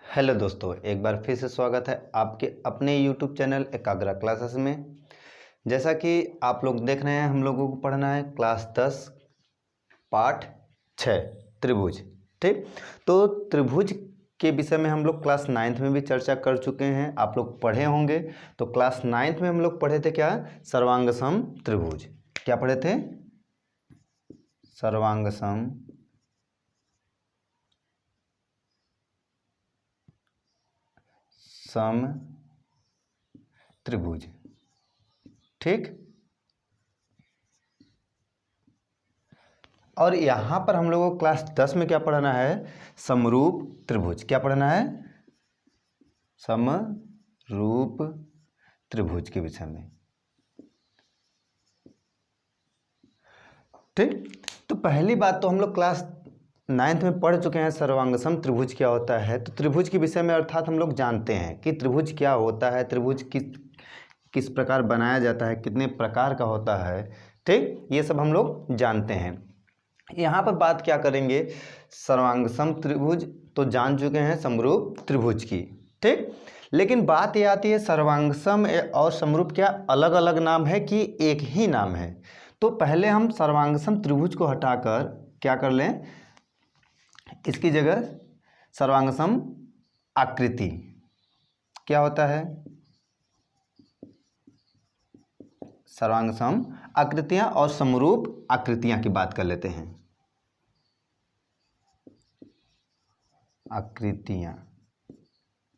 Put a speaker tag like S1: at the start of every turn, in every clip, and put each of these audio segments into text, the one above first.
S1: Hello दोस्तों, एक बार फिर से स्वागत है आपके अपने यूट्यूब चैनल एकाग्रा क्लासेस में। जैसा कि आप लोग देख रहे हैं, हम लोगों को पढ़ना है क्लास 10 पाठ 6 त्रिभुज। ठीक, तो त्रिभुज के विषय में हम लोग क्लास 9th में भी चर्चा कर चुके हैं, आप लोग पढ़े होंगे। तो क्लास 9th में हम लोग पढ़े थे क्या? सर्वांगसम त्रिभुज। क्या पढ़े थे? सर्वांगसम सम त्रिभुज। ठीक, और यहाँ पर हम लोगों को क्लास 10 में क्या पढ़ना है? समरूप त्रिभुज। क्या पढ़ना है? समरूप त्रिभुज के विषय में। ठीक, तो पहली बात तो हम लोग क्लास 9th में पढ़ चुके हैं सर्वांगसम त्रिभुज क्या होता है। तो त्रिभुज के विषय में अर्थात हम लोग जानते हैं कि त्रिभुज क्या होता है, त्रिभुज किस प्रकार बनाया जाता है, कितने प्रकार का होता है। ठीक, ये सब हम लोग जानते हैं। यहाँ पर बात क्या करेंगे? सर्वांगसम त्रिभुज तो जान चुके हैं, समरूप त्रिभुज की। ठीक, लेकिन बात ये आती है सर्वांगसम और समरूप क्या अलग अलग नाम है कि एक ही नाम है? तो पहले हम सर्वांगसम त्रिभुज को हटाकर क्या कर लें, इसकी जगह सर्वांगसम आकृति। क्या होता है? सर्वांगसम आकृतियां और समरूप आकृतियां की बात कर लेते हैं। आकृतियां।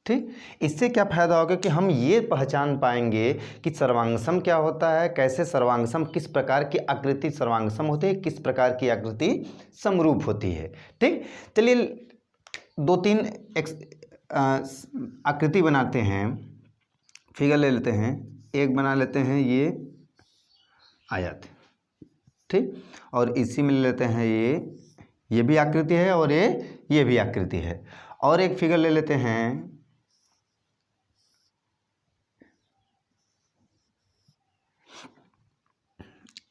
S1: ठीक, इससे क्या फायदा होगा कि हम ये पहचान पाएंगे कि सर्वांगसम क्या होता है, कैसे सर्वांगसम, किस प्रकार की आकृति सर्वांगसम होती है, किस प्रकार की आकृति समरूप होती है। ठीक, चलिए दो तीन आकृति बनाते हैं, फिगर ले लेते हैं। एक बना लेते हैं ये आयत। ठीक, और इसी में ले लेते हैं ये भी आकृति है और ये भी आकृति है। और एक फिगर ले लेते हैं,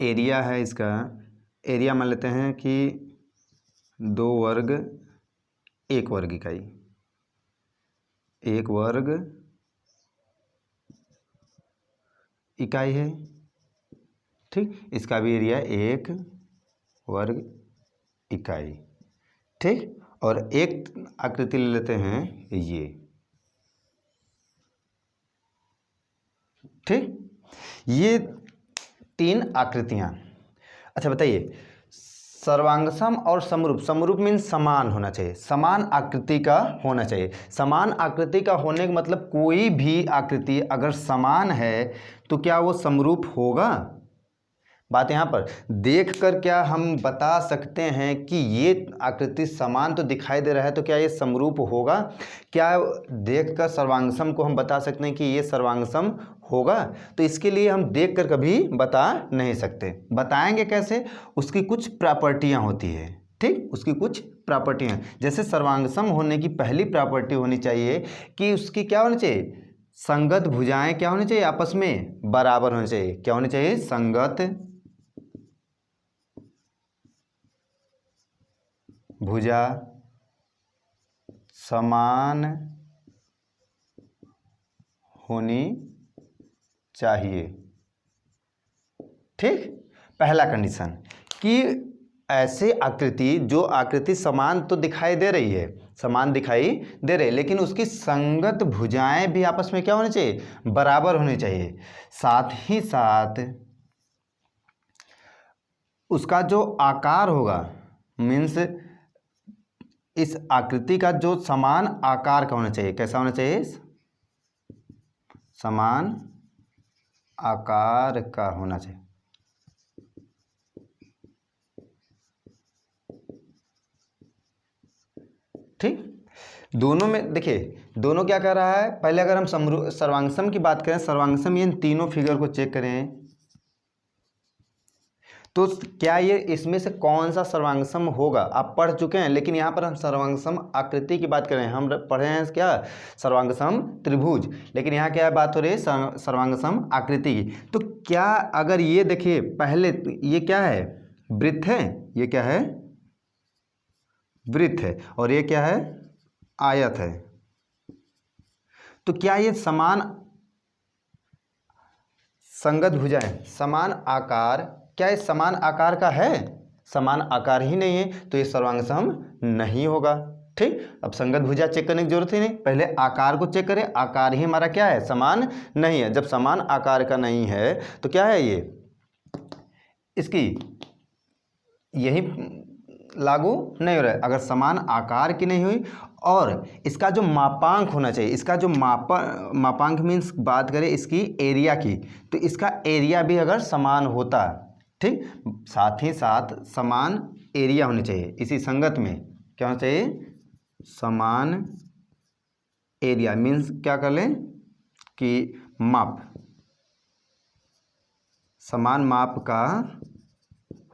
S1: एरिया है इसका। एरिया मान लेते हैं कि 2 वर्ग 1 वर्ग इकाई, 1 वर्ग इकाई है। ठीक, इसका भी एरिया 1 वर्ग इकाई। ठीक, और एक आकृति ले लेते हैं ये। ठीक, ये 3 आकृतियां। अच्छा बताइए, सर्वांगसम और समरूप, समरूप मीन्स समान होना चाहिए, समान आकृति का होना चाहिए। समान आकृति का होने का मतलब कोई भी आकृति अगर समान है तो क्या वो समरूप होगा? बात यहाँ पर देखकर क्या हम बता सकते हैं कि ये आकृति समान तो दिखाई दे रहा है, तो क्या ये समरूप होगा? क्या देखकर सर्वांगसम को हम बता सकते हैं कि ये सर्वांगसम होगा? तो इसके लिए हम देखकर कभी बता नहीं सकते। बताएंगे कैसे? उसकी कुछ प्रॉपर्टियां होती है। ठीक, उसकी कुछ प्रॉपर्टियां, जैसे सर्वांगसम होने की पहली प्रॉपर्टी होनी चाहिए कि उसकी क्या होनी चाहिए? संगत भुजाएं क्या होनी चाहिए? आपस में बराबर होनी चाहिए। क्या होनी चाहिए? संगत भुजा समान होनी चाहिए। ठीक, पहला कंडीशन कि ऐसे आकृति, जो आकृति समान तो दिखाई दे रही है, समान दिखाई दे रही है, लेकिन उसकी संगत भुजाएं भी आपस में क्या होनी चाहिए? बराबर होनी चाहिए। साथ ही साथ उसका जो आकार होगा, मीन्स इस आकृति का जो समान आकार का होना चाहिए। कैसा होना चाहिए? समान आकार का होना चाहिए। ठीक, दोनों में देखिए, दोनों क्या कर रहा है? पहले अगर हम सर्वांगसम की बात करें, सर्वांगसम ये इन तीनों फिगर को चेक करें तो क्या ये इसमें से कौन सा सर्वांगसम होगा? आप पढ़ चुके हैं, लेकिन यहाँ पर हम सर्वांगसम आकृति की बात करें। हम पढ़े हैं क्या? सर्वांगसम त्रिभुज, लेकिन यहाँ क्या बात हो रही है? सर्वांगसम आकृति की। तो क्या अगर ये देखिए, पहले ये क्या है? वृत्त है। ये क्या है? वृत्त है। और ये क्या है? आयत है। तो क्या ये समान संगत भुजाएं, समान आकार, क्या ये समान आकार का है? समान आकार ही नहीं है, तो ये सर्वांग सम नहीं होगा। ठीक, अब संगत भुजा चेक करने की जरूरत ही नहीं, पहले आकार को चेक करें। आकार ही हमारा क्या है? समान नहीं है। जब समान आकार का नहीं है तो क्या है ये? इसकी यही लागू नहीं हो रहा है। अगर समान आकार की नहीं हुई और इसका जो मापांक होना चाहिए, इसका जो मापांक मीन्स बात करें इसकी एरिया की, तो इसका एरिया भी अगर समान होता, ठीक, साथ ही साथ समान एरिया होनी चाहिए। इसी संगत में क्या होना चाहिए? समान एरिया मीन्स क्या कर लें कि माप, समान माप का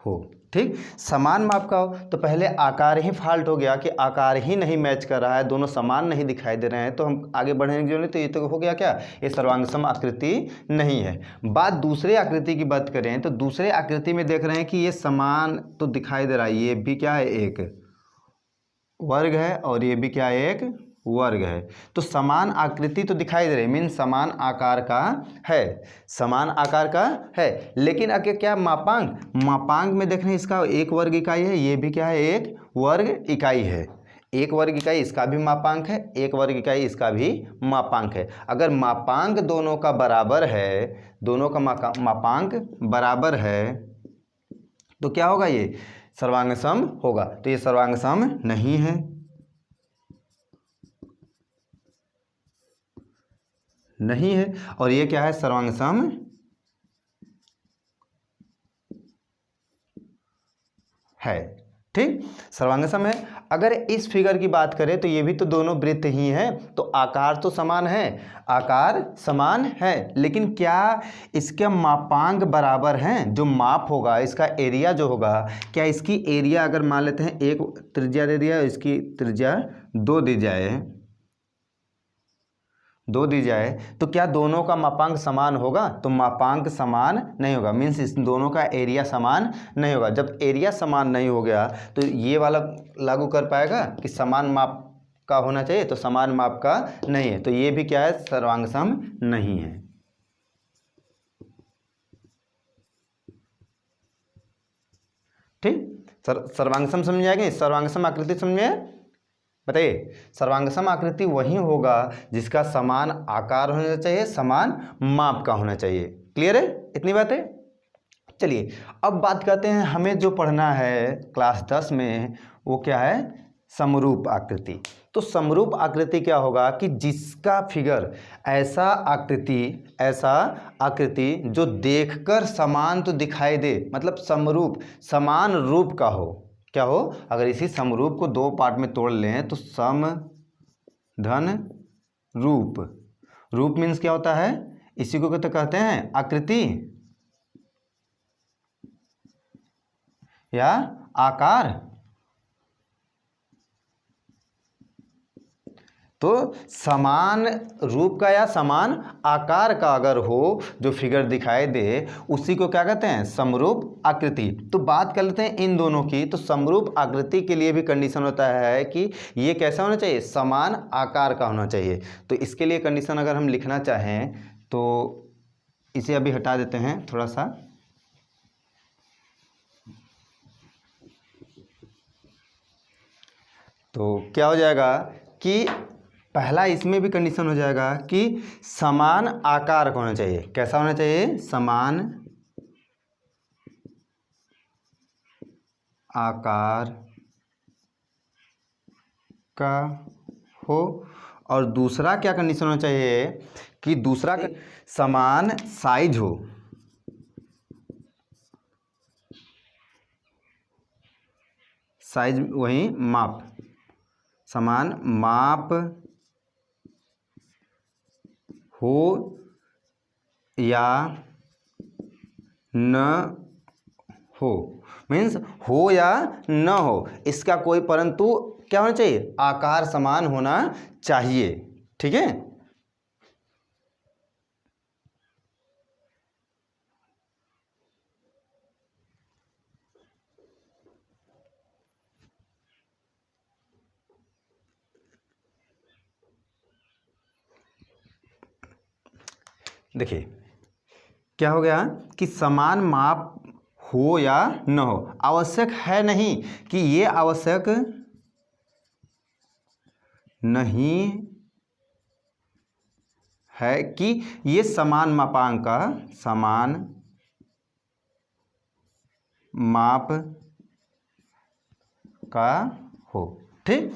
S1: हो। ठीक, समान माप का हो तो पहले आकार ही फॉल्ट हो गया कि आकार ही नहीं मैच कर रहा है, दोनों समान नहीं दिखाई दे रहे हैं, तो हम आगे बढ़ने की जरूरत नहीं। तो ये तो हो गया क्या? ये सर्वांगसम आकृति नहीं है। बात दूसरे आकृति की बात करें तो दूसरे आकृति में देख रहे हैं कि ये समान तो दिखाई दे रहा है, ये भी क्या है? एक वर्ग है और ये भी क्या है? एक वर्ग है। तो समान आकृति तो दिखाई दे रही है, मीन समान आकार का है, समान आकार का है, लेकिन आगे क्या मापांक? मापांक में देख रहे हैं इसका एक वर्ग इकाई है, ये भी क्या है? एक वर्ग इकाई है। एक वर्ग इकाई इसका भी मापांक है, एक वर्ग इकाई इसका भी मापांक है। अगर मापांक दोनों का बराबर है, दोनों का मापांक बराबर है, तो क्या होगा? ये सर्वांग सम होगा। तो ये सर्वांग सम नहीं है, नहीं है। और ये क्या है? सर्वांग सम है। ठीक, सर्वांग सम है। अगर इस फिगर की बात करें तो ये भी तो दोनों वृत्त ही हैं, तो आकार तो समान है, आकार समान है, लेकिन क्या इसके मापांक बराबर हैं? जो माप होगा, इसका एरिया जो होगा, क्या इसकी एरिया अगर मान लेते हैं एक त्रिज्या दे दिया, इसकी त्रिज्या 2 दी जाए, 2 दी जाए, तो क्या दोनों का मापांक समान होगा? तो मापांक समान नहीं होगा, मीन्स इस दोनों का एरिया समान नहीं होगा। जब एरिया समान नहीं हो गया तो ये वाला लागू कर पाएगा कि समान माप का होना चाहिए, तो समान माप का नहीं है, तो ये भी क्या है? सर्वांग सम नहीं है। ठीक, सर्वांग सम समझ आएगी? सर्वांग सम आकृति समझ में? बताइए, सर्वांगसम आकृति वही होगा जिसका समान आकार होना चाहिए, समान माप का होना चाहिए। क्लियर है इतनी बातें? चलिए अब बात करते हैं, हमें जो पढ़ना है क्लास 10 में, वो क्या है? समरूप आकृति। तो समरूप आकृति क्या होगा कि जिसका फिगर ऐसा आकृति जो देखकर समान तो दिखाई दे, मतलब समरूप, समान रूप का हो। क्या हो? अगर इसी समरूप को 2 पार्ट में तोड़ लें तो सम धन रूप, रूप मीन्स क्या होता है? इसी को तो कहते हैं आकृति या आकार। तो समान रूप का या समान आकार का अगर हो, जो फिगर दिखाई दे, उसी को क्या कहते हैं? समरूप आकृति। तो बात कर लेते हैं इन दोनों की। तो समरूप आकृति के लिए भी कंडीशन होता है कि ये कैसा होना चाहिए? समान आकार का होना चाहिए। तो इसके लिए कंडीशन अगर हम लिखना चाहें तो इसे अभी हटा देते हैं थोड़ा सा। तो क्या हो जाएगा कि पहला इसमें भी कंडीशन हो जाएगा कि समान आकार का होना चाहिए। कैसा होना चाहिए? समान आकार का हो। और दूसरा क्या कंडीशन होना चाहिए कि दूसरा समान साइज हो, साइज वही माप, समान माप हो या न हो, मीन्स हो या न हो, इसका कोई परंतु क्या होना चाहिए? आकार समान होना चाहिए। ठीक है, देखिए क्या हो गया कि समान माप हो या न हो, आवश्यक है नहीं कि ये आवश्यक नहीं है कि ये समान मापांक का समान माप का हो। ठीक,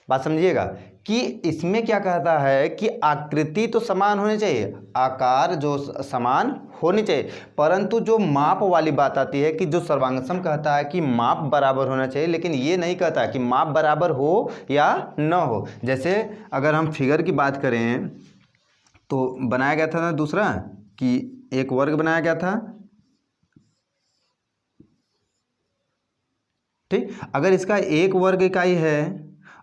S1: बात समझिएगा कि इसमें क्या कहता है कि आकृति तो समान होनी चाहिए, आकार जो समान होनी चाहिए, परंतु जो माप वाली बात आती है कि जो सर्वांगसम कहता है कि माप बराबर होना चाहिए, लेकिन ये नहीं कहता कि माप बराबर हो या न हो। जैसे अगर हम फिगर की बात करें तो बनाया गया था ना दूसरा कि एक वर्ग बनाया गया था। ठीक, अगर इसका एक वर्ग इकाई है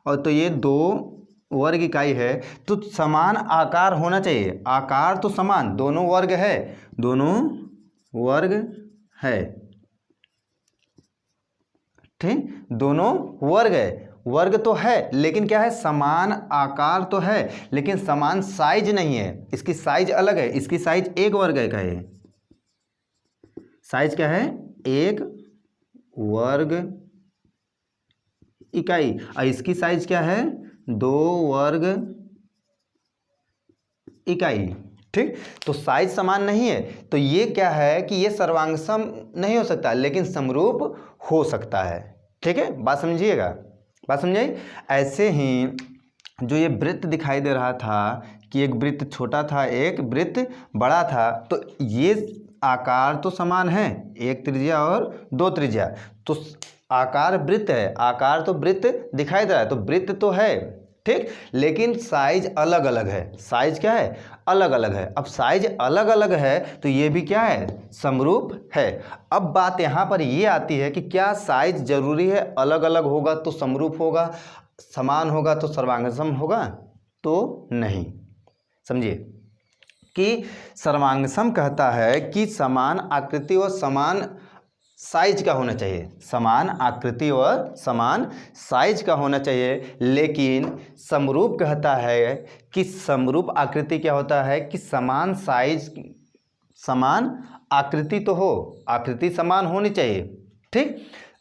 S1: और तो ये 2 वर्ग इकाई है तो समान आकार होना चाहिए, आकार तो समान, दोनों वर्ग है, दोनों वर्ग है। ठीक, दोनों वर्ग है, वर्ग तो है लेकिन क्या है, समान आकार तो है लेकिन समान साइज नहीं है, इसकी साइज अलग है, इसकी साइज एक वर्ग का है, साइज क्या है, एक वर्ग इकाई, और इसकी साइज क्या है, 2 वर्ग इकाई। ठीक, तो साइज समान नहीं है, तो ये क्या है कि ये सर्वांगसम नहीं हो सकता लेकिन समरूप हो सकता है। ठीक है, बात समझिएगा, बात समझिए। ऐसे ही जो ये वृत्त दिखाई दे रहा था कि एक वृत्त छोटा था एक वृत्त बड़ा था, तो ये आकार तो समान है, एक त्रिज्या और 2 त्रिज्या, तो आकार वृत्त है, आकार तो वृत्त दिखाई दे रहा है, तो वृत्त तो है। ठीक, लेकिन साइज अलग अलग है, साइज क्या है, अलग अलग है। अब साइज अलग अलग है तो ये भी क्या है, समरूप है। अब बात यहाँ पर ये आती है कि क्या साइज जरूरी है अलग अलग होगा तो समरूप होगा, समान होगा तो सर्वांगसम होगा, तो नहीं। समझिए कि सर्वांगसम कहता है कि समान आकृति और समान साइज का होना चाहिए, समान आकृति और समान साइज का होना चाहिए, लेकिन समरूप कहता है कि समरूप आकृति क्या होता है कि समान साइज समान आकृति तो हो, आकृति समान होनी चाहिए। ठीक,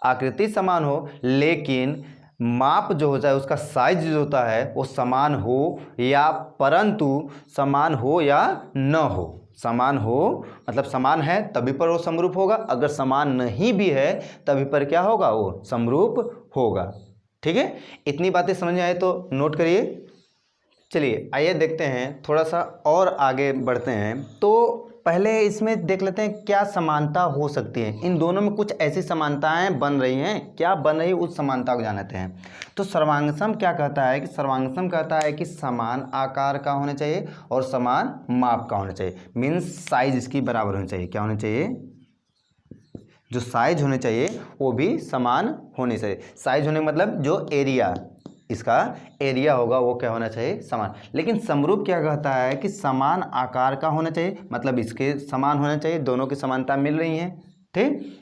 S1: आकृति समान हो लेकिन माप जो होता है उसका साइज जो होता है वो समान हो, या परंतु समान हो या न हो, समान हो मतलब समान है तभी पर वो समरूप होगा, अगर समान नहीं भी है तभी पर क्या होगा, वो समरूप होगा। ठीक है, इतनी बातें समझ में आए तो नोट करिए। चलिए आइए देखते हैं, थोड़ा सा और आगे बढ़ते हैं। तो पहले इसमें देख लेते हैं क्या समानता हो सकती है, इन दोनों में कुछ ऐसी समानताएं बन रही हैं, क्या बन रही है उस समानता को जानते हैं। तो सर्वांगसम क्या कहता है कि सर्वांगसम कहता है कि समान आकार का होना चाहिए और समान माप का होना चाहिए, मीन्स साइज इसकी बराबर होनी चाहिए। क्या होनी चाहिए, जो साइज होने चाहिए वो भी समान होने चाहिए। साइज होने मतलब जो एरिया, इसका एरिया होगा वो क्या होना चाहिए, समान। लेकिन समरूप क्या कहता है कि समान आकार का होना चाहिए, मतलब इसके समान होना चाहिए, दोनों की समानता मिल रही है। ठीक,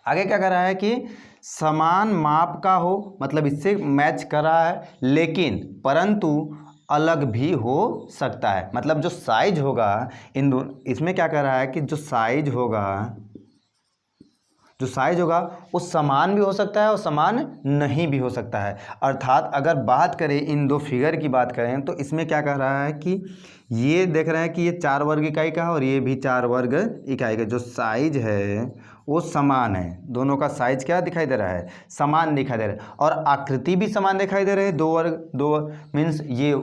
S1: आगे क्या कह रहा है कि समान माप का हो, मतलब इससे मैच कर रहा है, लेकिन परंतु अलग भी हो सकता है, मतलब जो साइज होगा इन दोनों, इसमें क्या कह रहा है कि जो साइज होगा, जो साइज होगा वो समान भी हो सकता है और समान नहीं भी हो सकता है। अर्थात अगर बात करें इन दो फिगर की बात करें तो इसमें क्या कह रहा है कि ये देख रहे हैं कि ये 4 वर्ग इकाई का है और ये भी 4 वर्ग इकाई का, जो साइज है वो समान है, दोनों का साइज क्या दिखाई दे रहा है, समान दिखाई दे रहा है, और आकृति भी समान दिखाई दे रही है। 2 वर्ग, 2 मीन्स ये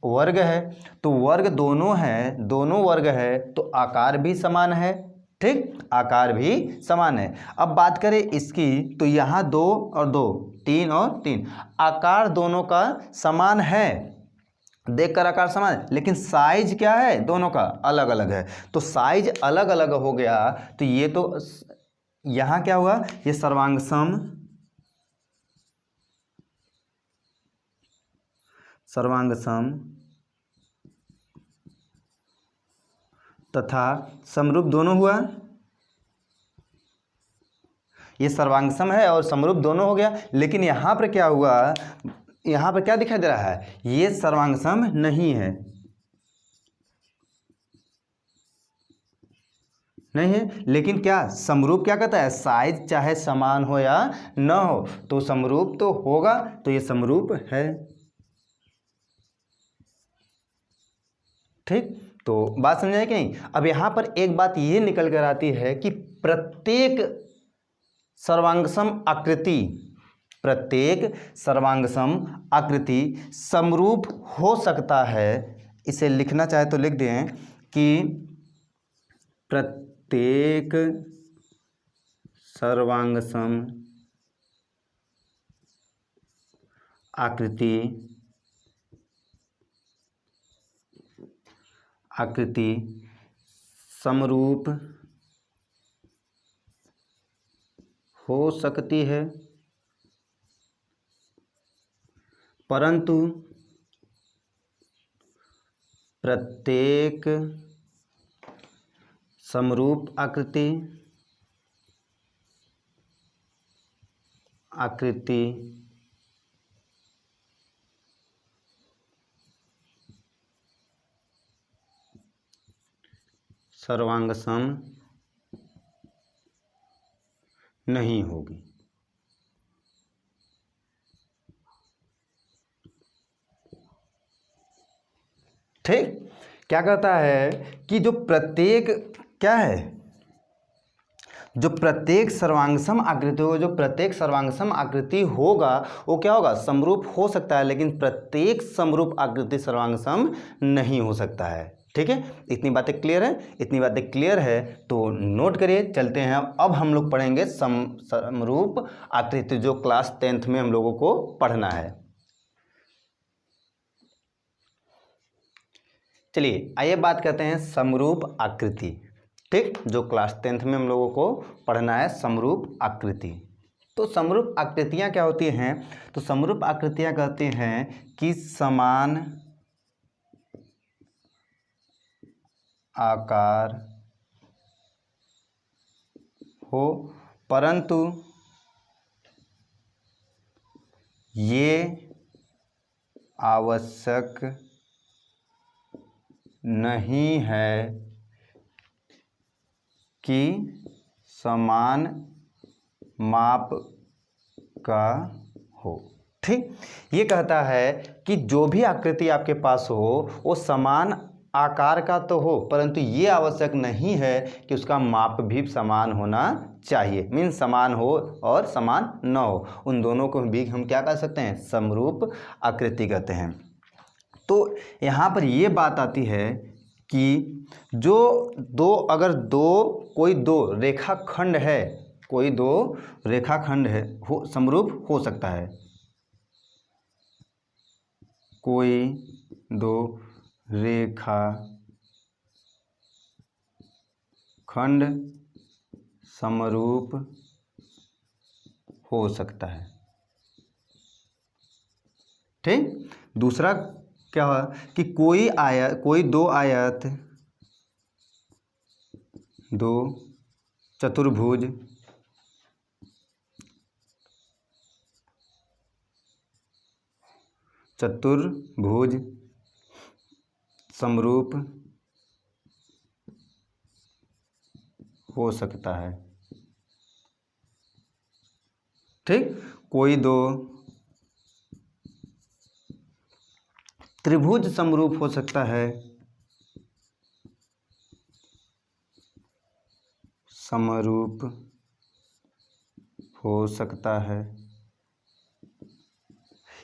S1: वर्ग है तो वर्ग दोनों है, दोनों वर्ग है तो आकार भी समान है। ठीक, आकार भी समान है। अब बात करें इसकी तो यहाँ 2 और 2, 3 और 3, आकार दोनों का समान है, देखकर आकार समान है, लेकिन साइज क्या है, दोनों का अलग अलग है। तो साइज अलग अलग हो गया तो ये तो यहाँ क्या हुआ, ये सर्वांगसम, सर्वांगसम तथा समरूप दोनों हुआ, ये सर्वांगसम है और समरूप दोनों हो गया। लेकिन यहाँ पर क्या हुआ, यहाँ पर क्या दिखाई दे रहा है, ये सर्वांगसम नहीं है, नहीं है। लेकिन क्या समरूप क्या कहता है, साइज चाहे समान हो या न हो तो समरूप तो होगा, तो ये समरूप है। ठीक, तो बात समझाए कि नहीं। अब यहाँ पर एक बात ये निकल कर आती है कि प्रत्येक सर्वांगसम आकृति, प्रत्येक सर्वांगसम आकृति समरूप हो सकता है। इसे लिखना चाहे तो लिख दें कि प्रत्येक सर्वांगसम आकृति समरूप हो सकती है, परंतु प्रत्येक समरूप आकृति सर्वांगसम नहीं होगी। ठीक, क्या कहता है कि जो प्रत्येक क्या है, जो प्रत्येक सर्वांगसम आकृति हो, जो प्रत्येक सर्वांगसम आकृति होगा वो क्या होगा, समरूप हो सकता है, लेकिन प्रत्येक समरूप आकृति सर्वांगसम नहीं हो सकता है। ठीक है, इतनी बातें क्लियर है। इतनी बातें क्लियर है तो नोट करिए, चलते हैं। अब हम लोग पढ़ेंगे समरूप आकृति, जो क्लास 10th में हम लोगों को पढ़ना है। चलिए आइए बात करते हैं समरूप आकृति। ठीक, जो क्लास 10th में हम लोगों को पढ़ना है समरूप आकृति। तो समरूप आकृतियाँ क्या होती हैं, तो समरूप आकृतियाँ कहते हैं कि समान आकार हो, परंतु ये आवश्यक नहीं है कि समान माप का हो। ठीक, ये कहता है कि जो भी आकृति आपके पास हो वो समान आकार का तो हो, परंतु ये आवश्यक नहीं है कि उसका माप भी समान होना चाहिए। मीन समान हो और समान न हो, उन दोनों को भी हम क्या कर सकते हैं, समरूप आकृति कहते हैं। तो यहाँ पर ये बात आती है कि जो कोई दो रेखाखंड है, कोई दो रेखाखंड है हो समरूप हो सकता है, कोई दो रेखा खंड समरूप हो सकता है। ठीक, दूसरा क्या है कि कोई दो आयत, दो चतुर्भुज समरूप हो सकता है। ठीक, कोई दो त्रिभुज समरूप हो सकता है, समरूप हो सकता है।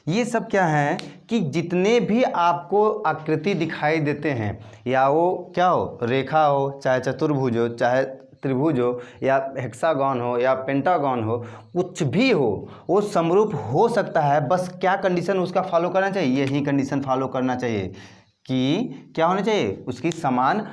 S1: ये सब क्या है कि जितने भी आपको आकृति दिखाई देते हैं, या वो क्या हो, रेखा हो, चाहे चतुर्भुज हो, चाहे त्रिभुज हो, या हेक्सागन हो, या पेंटागन हो, कुछ भी हो, वो समरूप हो सकता है। बस क्या कंडीशन उसका फॉलो करना चाहिए, यही कंडीशन फॉलो करना चाहिए कि क्या होना चाहिए, उसकी समान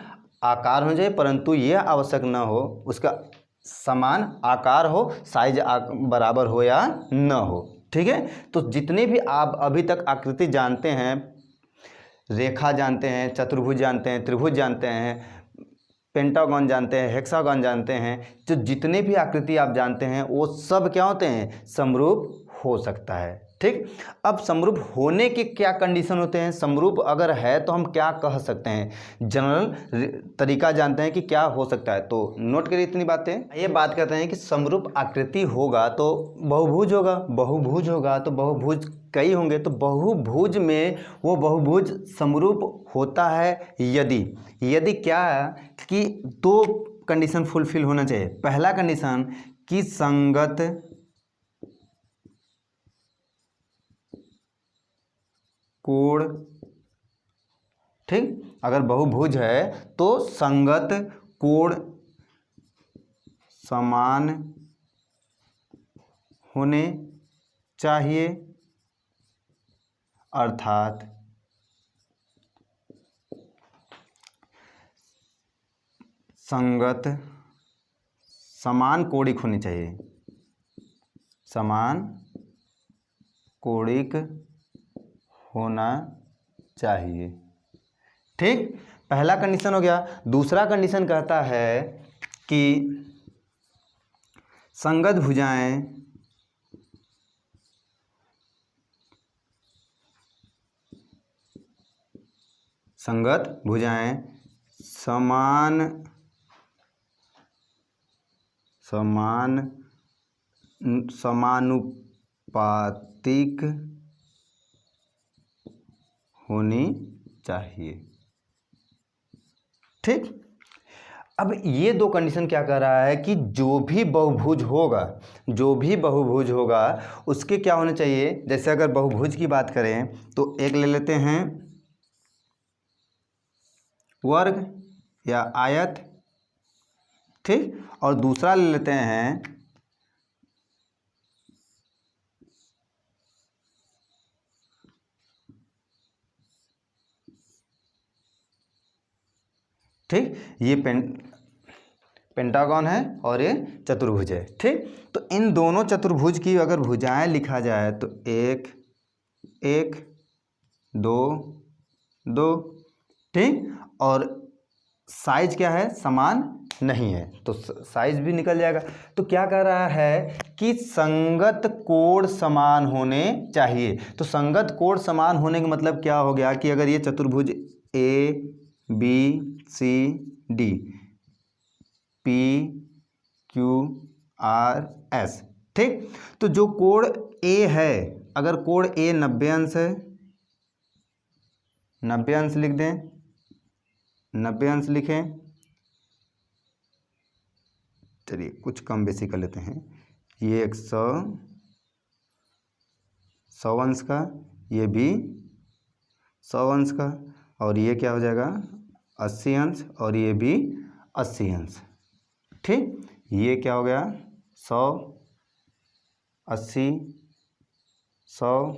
S1: आकार होना चाहिए, परंतु यह आवश्यक न हो उसका समान आकार हो, साइज बराबर हो या न हो। ठीक है, तो जितने भी आप अभी तक आकृति जानते हैं, रेखा जानते हैं, चतुर्भुज जानते हैं, त्रिभुज जानते हैं, पेंटागन जानते हैं, हेक्सागन जानते हैं, जो जितने भी आकृति आप जानते हैं वो सब क्या होते हैं, समरूप हो सकता है। ठीक। अब समरूप होने के क्या कंडीशन होते हैं, समरूप अगर है तो हम क्या कह सकते हैं, जनरल तरीका जानते हैं कि क्या हो सकता है। तो नोट करिए इतनी बातें। ये बात करते हैं कि समरूप आकृति होगा तो बहुभुज होगा, बहुभुज होगा तो बहुभुज कई होंगे, तो बहुभुज में वो बहुभुज समरूप होता है यदि क्या है कि दो कंडीशन फुलफिल होना चाहिए। पहला कंडीशन कि संगत कोण, ठीक, अगर बहुभुज है तो संगत कोण समान होने चाहिए, अर्थात संगत समान कोणिक होनी चाहिए, समान कोणिक होना चाहिए। ठीक, पहला कंडीशन हो गया। दूसरा कंडीशन कहता है कि संगत भुजाएं समानुपातिक होनी चाहिए। ठीक, अब ये दो कंडीशन क्या कह रहा है कि जो भी बहुभुज होगा उसके क्या होने चाहिए। जैसे अगर बहुभुज की बात करें तो एक ले लेते हैं वर्ग या आयत, ठीक, और दूसरा ले लेते हैं ठीक, ये पेंटागन है और ये चतुर्भुज है। ठीक, तो इन दोनों चतुर्भुज की अगर भुजाएं लिखा जाए तो 1 1 2 2, ठीक, और साइज क्या है, समान नहीं है तो साइज भी निकल जाएगा। तो क्या कह रहा है कि संगत कोण समान होने चाहिए। तो संगत कोण समान होने का मतलब क्या हो गया कि अगर ये चतुर्भुज ABCD PQRS, ठीक, तो जो कोण A है, अगर कोण A 90 अंश है, 90 अंश लिख दें, 90 अंश लिखें, चलिए कुछ कम बेसी कर लेते हैं, ये 100 अंश का, ये भी 100 अंश का, और ये क्या हो जाएगा 80 अंश, और ये भी 80 अंश। ठीक, ये क्या हो गया 100 80 100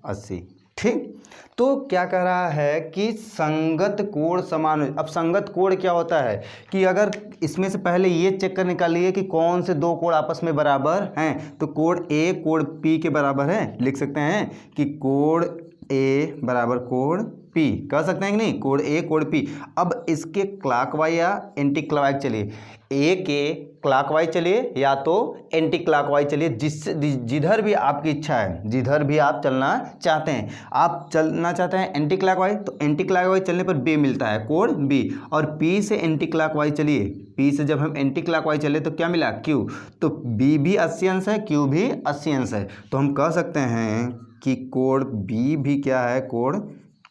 S1: 80। ठीक, तो क्या कह रहा है कि संगत कोण समान। अब संगत कोण क्या होता है कि अगर इसमें से पहले ये चेक कर निकालिए कि कौन से दो कोण आपस में बराबर हैं। तो कोण A कोण P के बराबर है, लिख सकते हैं कि कोण A बराबर कोण P, कह सकते हैं कि नहीं, कोण A कोण P। अब इसके क्लॉकवाइज या एंटी क्लॉकवाइज चलिए, A के क्लॉकवाइज चलिए या तो एंटी क्लॉकवाइज चलिए, जिधर भी आपकी इच्छा है, जिधर भी आप चलना चाहते हैं। आप चलना चाहते हैं एंटी क्लॉकवाइज, तो एंटी क्लॉकवाइज चलने पर B मिलता है, कोण B, और P से एंटी क्लॉकवाइज चलिए, P से जब हम एंटी क्लॉकवाइज चले तो क्या मिला Q, तो B भी 80 अंश है, Q भी 80 अंश है। तो हम कह सकते हैं कि कोण B भी क्या है, कोण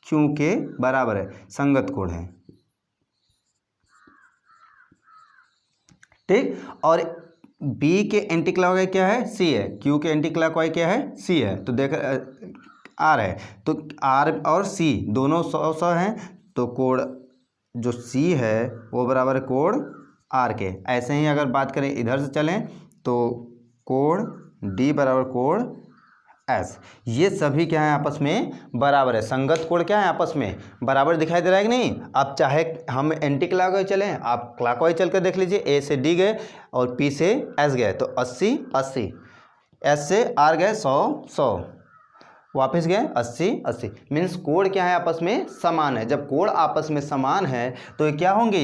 S1: Q के बराबर है, संगत कोण है। ठीक, और B के एंटी क्लॉकवाइज क्या है, C है, Q के एंटी क्लॉकवाइज क्या है, C है, तो देख R है, तो R और C दोनों 100 हैं, तो कोण जो C है वो बराबर कोण R के। ऐसे ही अगर बात करें इधर से चलें तो कोण D बराबर कोण S, ये सभी क्या है आपस में बराबर है। संगत कोण क्या है आपस में बराबर, दिखाई दे रहा है कि नहीं। आप चाहे हम एंटी क्लॉकवाइज चलें, आप क्लॉकवाइज चल कर देख लीजिए, A से D गए और P से S गए तो 80 80, S से R गए 100 100, वापस गए 80 80, मीन्स कोण क्या है आपस में समान है। जब कोण आपस में समान है तो ये क्या होंगे,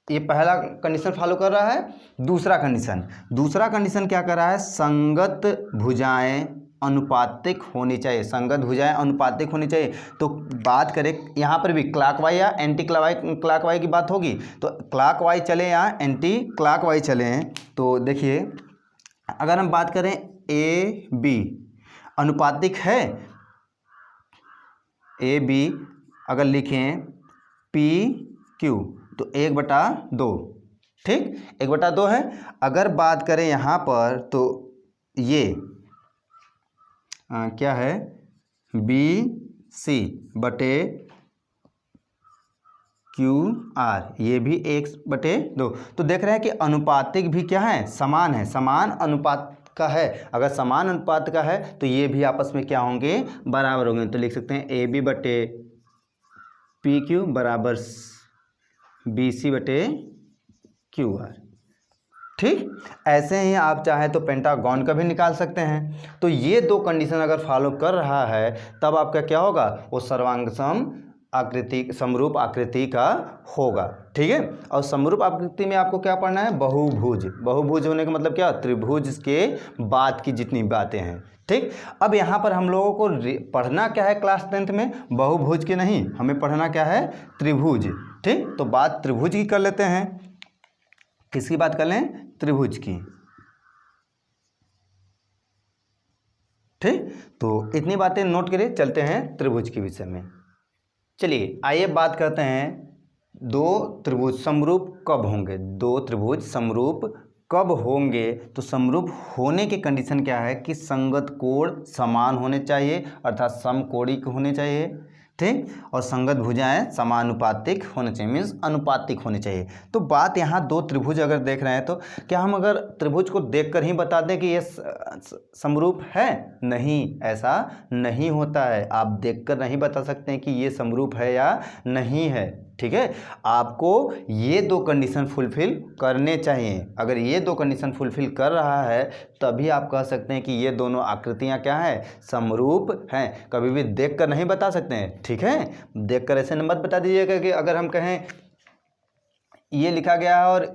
S1: ये ये पहला कंडीशन फॉलो कर रहा है। दूसरा कंडीशन क्या कर रहा है, संगत भुजाएं अनुपातिक होनी चाहिए, संगत भुजाएं अनुपातिक होनी चाहिए। तो बात करें यहाँ पर भी क्लॉकवाइज या एंटी क्लॉकवाइज की बात होगी, तो क्लॉकवाइज चले या एंटी क्लॉकवाइज चले। तो देखिए अगर हम बात करें ए बी अनुपातिक है, ए बी अगर लिखें पी क्यू तो 1/2, ठीक 1/2 है। अगर बात करें यहाँ पर तो ये क्या है, बी सी बटे क्यू आर, ये भी 1/2। तो देख रहे हैं कि अनुपातिक भी क्या है, समान है, समान अनुपात का है। अगर समान अनुपात का है तो ये भी आपस में क्या होंगे, बराबर होंगे। तो लिख सकते हैं ए बी बटे पी क्यू बराबर बी सी बटे क्यू आर, ठीक। ऐसे ही आप चाहें तो पेंटागन का भी निकाल सकते हैं। तो ये दो कंडीशन अगर फॉलो कर रहा है तब आपका क्या होगा, वो सर्वांगसम आकृति, समरूप आकृति का होगा, ठीक है। और समरूप आकृति में आपको क्या पढ़ना है, बहुभुज। बहुभुज होने का मतलब क्या, त्रिभुज के बाद की जितनी बातें हैं, ठीक। अब यहाँ पर हम लोगों को पढ़ना क्या है क्लास 10th में, बहुभुज के नहीं, हमें पढ़ना क्या है, त्रिभुज, ठीक। तो बात त्रिभुज की कर लेते हैं। किसकी बात कर लें, त्रिभुज की, ठीक। तो इतनी बातें नोट करिए, चलते हैं त्रिभुज के विषय में। चलिए आइए बात करते हैं, दो त्रिभुज समरूप कब होंगे, दो त्रिभुज समरूप कब होंगे। तो समरूप होने की कंडीशन क्या है कि संगत कोण समान होने चाहिए, अर्थात समकोणिक होने चाहिए, ठीक। और संगत भुजाएं समानुपातिक होने चाहिए, मीन्स अनुपातिक होने चाहिए। तो बात यहाँ दो त्रिभुज अगर देख रहे हैं तो क्या हम अगर त्रिभुज को देखकर ही बता दें कि ये समरूप है, नहीं, ऐसा नहीं होता है। आप देखकर नहीं बता सकते हैं कि ये समरूप है या नहीं है, ठीक है। आपको ये दो कंडीशन फुलफिल करने चाहिए। अगर ये दो कंडीशन फुलफिल कर रहा है तभी आप कह सकते हैं कि ये दोनों आकृतियाँ क्या हैं, समरूप हैं। कभी भी देखकर नहीं बता सकते हैं, ठीक है। देखकर ऐसे मत बता दीजिएगा कि अगर हम कहें ये लिखा गया है और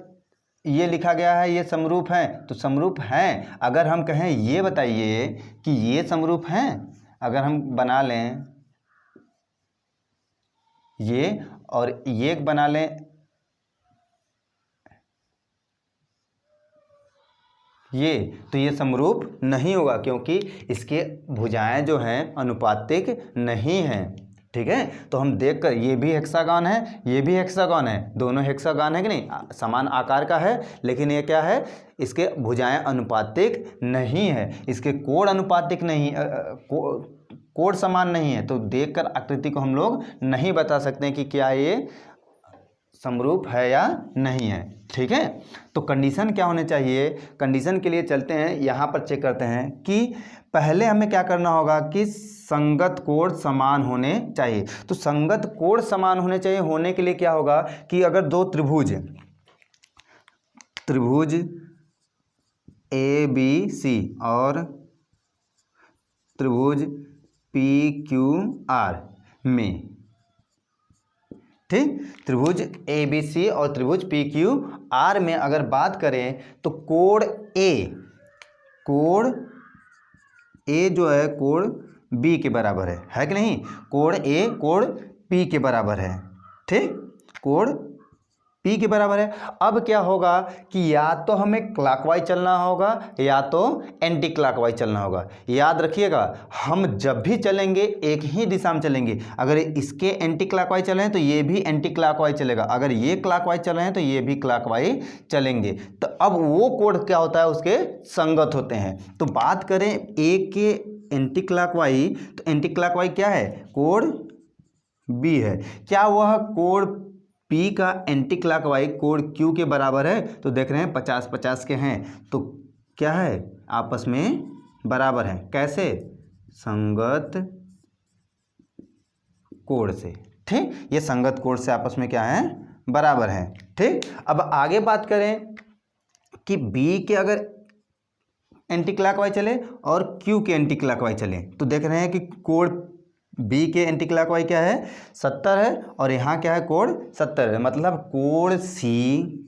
S1: ये लिखा गया है, ये समरूप हैं, तो समरूप हैं। अगर हम कहें ये बताइए कि ये समरूप हैं, अगर हम बना लें ये और ये बना लें ये, तो ये समरूप नहीं होगा, क्योंकि इसके भुजाएं जो हैं अनुपातिक नहीं हैं, ठीक है। तो हम देखकर, ये भी हेक्सागन है, ये भी हेक्सागन है, दोनों हेक्सागन है कि नहीं, समान आकार का है, लेकिन ये क्या है, इसके भुजाएं अनुपातिक नहीं है, इसके कोण अनुपातिक नहीं, कोण समान नहीं है। तो देखकर आकृति को हम लोग नहीं बता सकते कि क्या ये समरूप है या नहीं है, ठीक है। तो कंडीशन क्या होने चाहिए, कंडीशन के लिए चलते हैं, यहाँ पर चेक करते हैं कि पहले हमें क्या करना होगा कि संगत कोण समान होने चाहिए। तो संगत कोण समान होने चाहिए, होने के लिए क्या होगा कि अगर दो त्रिभुज ए बी सी और त्रिभुज पी क्यू आर में, ठीक, त्रिभुज ए बी सी और त्रिभुज पी क्यू आर में अगर बात करें तो कोण ए जो है कोण बी के बराबर है कि नहीं, कोण ए कोण पी के बराबर है, ठीक, कोण पी के बराबर है। अब क्या होगा कि या तो हमें क्लॉकवाइज चलना होगा या तो एंटी क्लॉकवाइज चलना होगा। याद रखिएगा, हम जब भी चलेंगे एक ही दिशा में चलेंगे। अगर इसके एंटी क्लॉकवाइज चल रहे हैं तो ये भी एंटी क्लॉकवाइज चलेगा, अगर ये क्लॉकवाइज चल रहे हैं तो ये भी क्लॉकवाइज चलेंगे। तो अब वो कोण क्या होता है, उसके संगत होते हैं। तो बात करें ए के एंटी क्लॉकवाइज, तो एंटी क्लॉकवाइज क्या है, कोण बी है। क्या वह कोण P का एंटी क्लॉकवाइज कोण Q के बराबर है? तो देख रहे हैं 50-50 के हैं, तो क्या है, आपस में बराबर हैं। कैसे, संगत कोण से, ठीक, ये संगत कोण से आपस में क्या है, बराबर हैं, ठीक। अब आगे बात करें कि B के अगर एंटी क्लॉकवाइज चले और Q के एंटी क्लॉकवाइज चले, तो देख रहे हैं कि कोण बी के एंटी क्लॉकवाइज क्या है 70 है और यहाँ क्या है कोण 70 है, मतलब कोण सी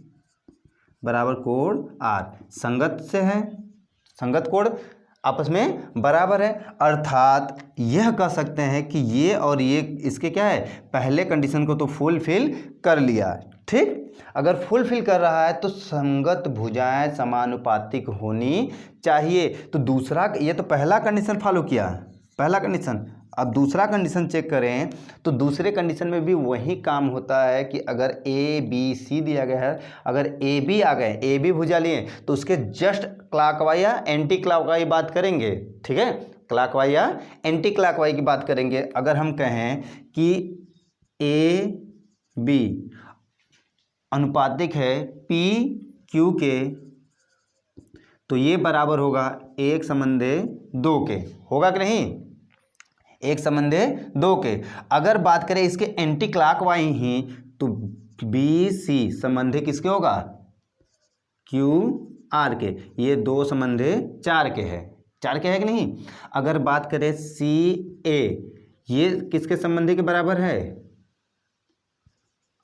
S1: बराबर कोण आर संगत से है, संगत कोण आपस में बराबर है। अर्थात यह कह सकते हैं कि ये और ये इसके क्या है पहले कंडीशन को तो फुलफिल कर लिया। ठीक, अगर फुलफिल कर रहा है तो संगत भुजाएं समानुपातिक होनी चाहिए। तो दूसरा, ये तो पहला कंडीशन फॉलो किया, पहला कंडीशन। अब दूसरा कंडीशन चेक करें तो दूसरे कंडीशन में भी वही काम होता है कि अगर ए बी सी दिया गया है, अगर ए बी आ गए, ए बी भुजा लिए तो उसके जस्ट क्लॉकवाइज या एंटी क्लॉकवाइज बात करेंगे। ठीक है, क्लॉकवाइज या एंटी क्लॉकवाइज की बात करेंगे। अगर हम कहें कि ए बी अनुपातिक है पी क्यू के, तो ये बराबर होगा 1:2 के, होगा कि नहीं, 1:2 के। अगर बात करें इसके एंटी क्लॉकवाइज ही तो बी सी संबंधी किसके होगा क्यू आर के, ये 2:4 के है, 4 के है कि नहीं। अगर बात करें सी ए, ये किसके संबंधी के बराबर है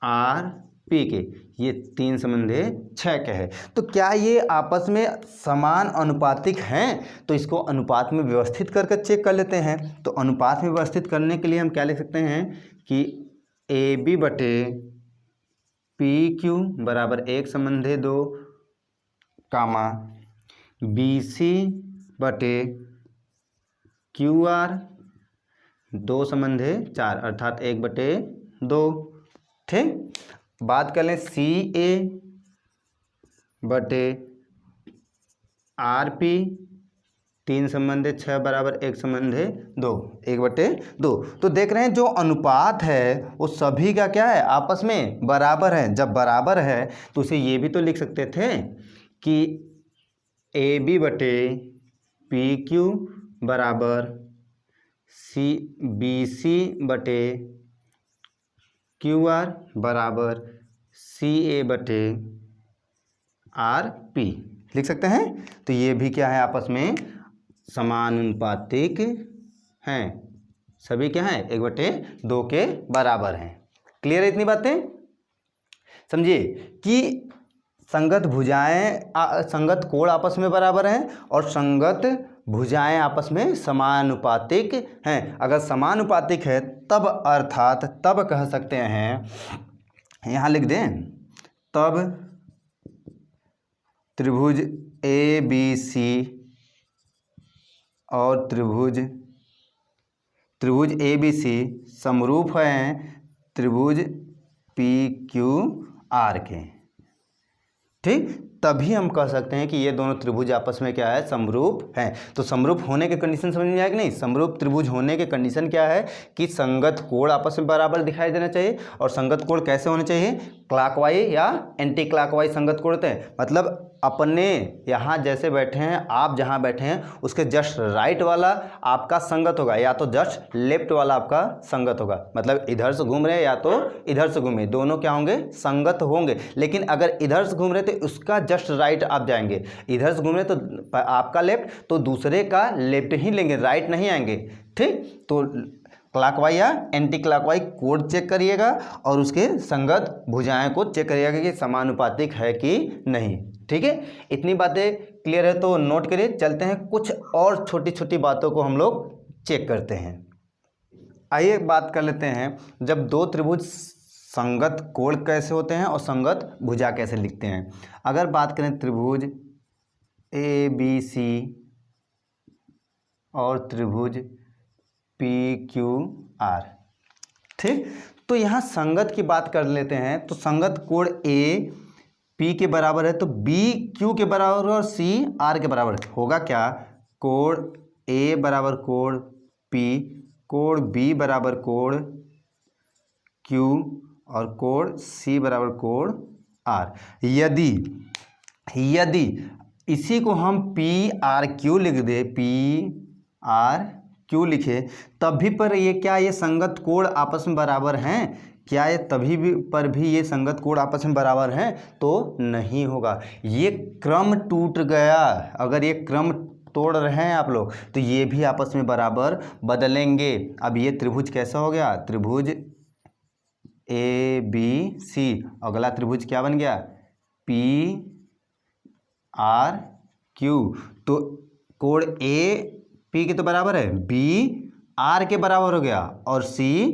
S1: आर पी के, ये 3:6 के है। तो क्या ये आपस में समान अनुपातिक हैं? तो इसको अनुपात में व्यवस्थित करके चेक कर लेते हैं। तो अनुपात में व्यवस्थित करने के लिए हम क्या लिख सकते हैं कि ए बी बटे पी क्यू बराबर 1:2 कामा बी सी बटे क्यू आर 2:4 अर्थात 1/2। ठीक, बात कर लें सी ए बटे आर पी 3:6 बराबर 1:2, 1/2। तो देख रहे हैं जो अनुपात है वो सभी का क्या है आपस में बराबर है। जब बराबर है तो उसे ये भी तो लिख सकते थे कि ए बी बटे पी क्यू बराबर सी बी सी बटे क्यू आर बराबर सी ए बटे आर पी लिख सकते हैं। तो ये भी क्या है आपस में समानुपातिक हैं, सभी क्या हैं 1/2 के बराबर हैं। क्लियर है इतनी बातें? समझिए कि संगत भुजाएं संगत कोण आपस में बराबर हैं और संगत भुजाएं आपस में समानुपातिक हैं। अगर समानुपातिक है तब अर्थात तब कह सकते हैं, यहाँ लिख दें, तब त्रिभुज ए बी सी और त्रिभुज ए बी सी समरूप हैं त्रिभुज पी क्यू आर के। ठीक, तभी हम कह सकते हैं कि ये दोनों त्रिभुज आपस में क्या है समरूप हैं। तो समरूप होने के कंडीशन समझ में आया कि नहीं? समरूप त्रिभुज होने के कंडीशन क्या है कि संगत कोण आपस में बराबर दिखाई देना चाहिए। और संगत कोण कैसे होने चाहिए? क्लॉकवाइज या एंटी क्लॉकवाइज संगत कोण होते हैं। मतलब अपने यहाँ जैसे बैठे हैं, आप जहाँ बैठे हैं उसके जस्ट राइट वाला आपका संगत होगा या तो जस्ट लेफ्ट वाला आपका संगत होगा। मतलब इधर से घूम रहे हैं या तो इधर से घूमे, दोनों क्या होंगे संगत होंगे। लेकिन अगर इधर से घूम रहे तो उसका जस्ट राइट आप जाएंगे, इधर से घूम रहे तो आपका लेफ्ट तो दूसरे का लेफ्ट ही लेंगे, राइट नहीं आएंगे। ठीक, तो क्लॉकवाइज या एंटी क्लॉकवाइज कोण चेक करिएगा और उसके संगत भुजाएं को चेक करिएगा कि समानुपातिक है कि नहीं। ठीक है, इतनी बातें क्लियर है तो नोट करिए। चलते हैं कुछ और छोटी छोटी बातों को हम लोग चेक करते हैं। आइए बात कर लेते हैं, जब दो त्रिभुज संगत कोण कैसे होते हैं और संगत भुजा कैसे लिखते हैं। अगर बात करें त्रिभुज ए बी सी और त्रिभुज पी क्यू आर, ठीक, तो यहाँ संगत की बात कर लेते हैं। तो संगत कोण ए पी के बराबर है तो बी क्यू के बराबर और सी आर के बराबर होगा क्या? कोण ए बराबर कोण पी, कोण बी बराबर कोण क्यू और कोण सी बराबर कोण आर। यदि इसी को हम पी आर क्यू लिख दे, पी आर क्यू लिखे, तब भी पर ये क्या ये संगत कोण आपस में बराबर हैं क्या? ये तभी भी पर भी ये संगत कोण आपस में बराबर हैं? तो नहीं होगा, ये क्रम टूट गया। अगर ये क्रम तोड़ रहे हैं आप लोग, तो ये भी आपस में बराबर बदलेंगे। अब ये त्रिभुज कैसा हो गया, त्रिभुज ए बी सी, अगला त्रिभुज क्या बन गया, पी आर क्यू। तो कोण ए पी के तो बराबर है, बी आर के बराबर हो गया और सी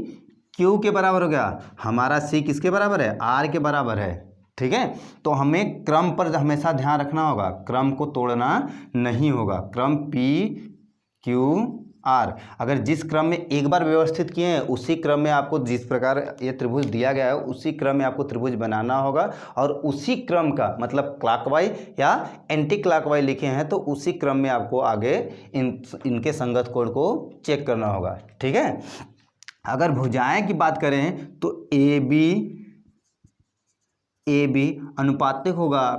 S1: क्यू के बराबर हो गया। हमारा सी किसके बराबर है, आर के बराबर है। ठीक है, तो हमें क्रम पर हमेशा ध्यान रखना होगा, क्रम को तोड़ना नहीं होगा। क्रम पी क्यू आर, अगर जिस क्रम में एक बार व्यवस्थित किए हैं उसी क्रम में आपको, जिस प्रकार ये त्रिभुज दिया गया है उसी क्रम में आपको त्रिभुज बनाना होगा, और उसी क्रम का मतलब क्लॉकवाइज या एंटी क्लॉकवाइज लिखे हैं तो उसी क्रम में आपको आगे इनके संगत कोण को चेक करना होगा। ठीक है, अगर भुजाएं की बात करें तो ए बी अनुपातिक होगा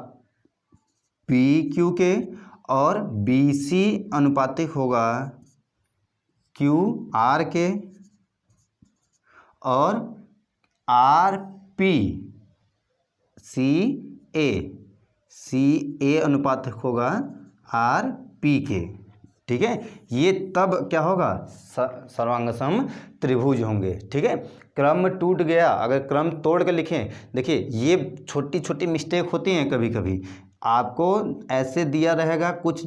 S1: पी क्यू के, और बी सी अनुपातिक होगा क्यू आर के, और आर पी सी ए अनुपातिक होगा आर पी के। ठीक है, ये तब क्या होगा, सर्वांगसम त्रिभुज होंगे। ठीक है, क्रम टूट गया, अगर क्रम तोड़ के लिखें, देखिए ये छोटी छोटी मिस्टेक होती हैं कभी कभी, आपको ऐसे दिया रहेगा कुछ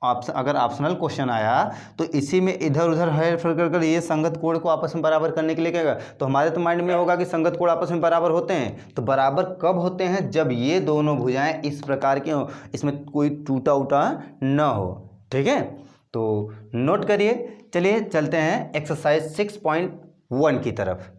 S1: अगर ऑप्शनल क्वेश्चन आया तो इसी में इधर उधर हेरफेर कर ये संगत कोण को आपस में बराबर करने के लिए कहेगा, तो हमारे तो माइंड में होगा कि संगत कोण आपस में बराबर होते हैं। तो बराबर कब होते हैं, जब ये दोनों भुजाएं इस प्रकार की हो, इसमें कोई टूटा उटा न हो। ठीक है, तो नोट करिए। चलिए चलते हैं एक्सरसाइज 6.1 की तरफ।